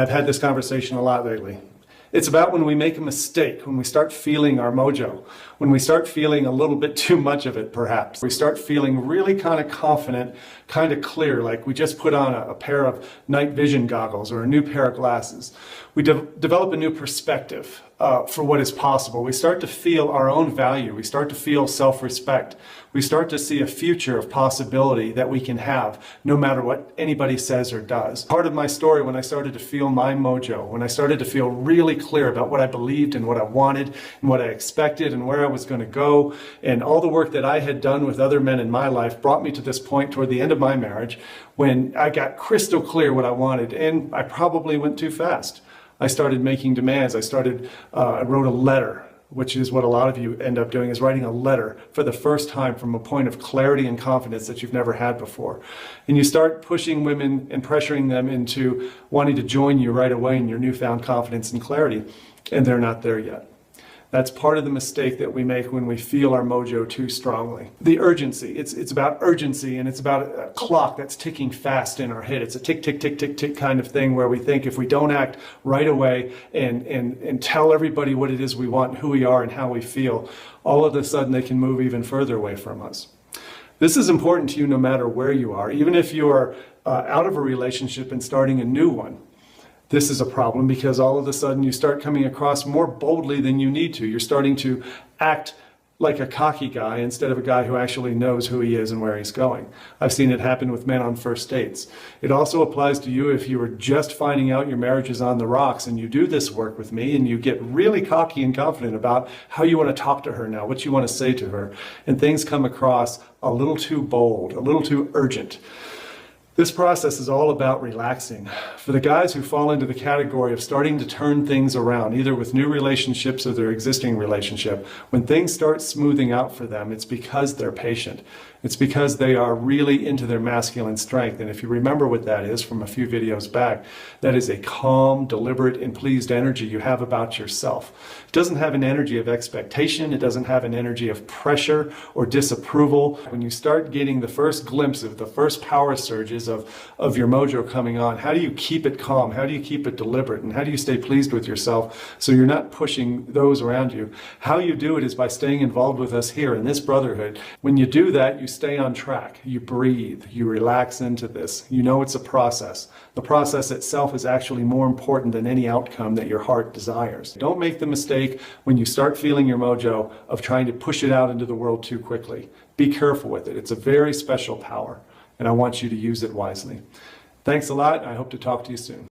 I've had this conversation a lot lately. It's about when we make a mistake, when we start feeling our mojo, when we start feeling a little bit too much of it, perhaps. We start feeling really kind of confident, kind of clear, like we just put on a pair of night vision goggles or a new pair of glasses. We develop a new perspective for what is possible. We start to feel our own value. We start to feel self-respect. We start to see a future of possibility that we can have no matter what anybody says or does. Part of my story, when I started to feel my mojo, when I started to feel really clear about what I believed and what I wanted and what I expected and where I was going to go, and all the work that I had done with other men in my life brought me to this point toward the end of my marriage when I got crystal clear what I wanted, and I probably went too fast. I started making demands. I wrote a letter, which is what a lot of you end up doing, is writing a letter for the first time from a point of clarity and confidence that you've never had before. And you start pushing women and pressuring them into wanting to join you right away in your newfound confidence and clarity, and they're not there yet. That's part of the mistake that we make when we feel our mojo too strongly. The urgency, it's about urgency, and it's about a clock that's ticking fast in our head. It's a tick, tick, tick, tick, tick kind of thing where we think if we don't act right away and tell everybody what it is we want, who we are, and how we feel, all of a sudden they can move even further away from us. This is important to you no matter where you are, even if you are out of a relationship and starting a new one. This is a problem because all of a sudden you start coming across more boldly than you need to. You're starting to act like a cocky guy instead of a guy who actually knows who he is and where he's going. I've seen it happen with men on first dates. It also applies to you if you are just finding out your marriage is on the rocks and you do this work with me and you get really cocky and confident about how you want to talk to her now, what you want to say to her, and things come across a little too bold, a little too urgent. This process is all about relaxing. For the guys who fall into the category of starting to turn things around, either with new relationships or their existing relationship, when things start smoothing out for them, it's because they're patient. It's because they are really into their masculine strength. And if you remember what that is from a few videos back, that is a calm, deliberate, and pleased energy you have about yourself. It doesn't have an energy of expectation. It doesn't have an energy of pressure or disapproval. When you start getting the first glimpse of the first power surges of your mojo coming on, how do you keep it calm? How do you keep it deliberate? And how do you stay pleased with yourself so you're not pushing those around you? How you do it is by staying involved with us here in this brotherhood. When you do that, you stay on track. You breathe. You relax into this. You know it's a process. The process itself is actually more important than any outcome that your heart desires. Don't make the mistake when you start feeling your mojo of trying to push it out into the world too quickly. Be careful with it. It's a very special power, and I want you to use it wisely. Thanks a lot. I hope to talk to you soon.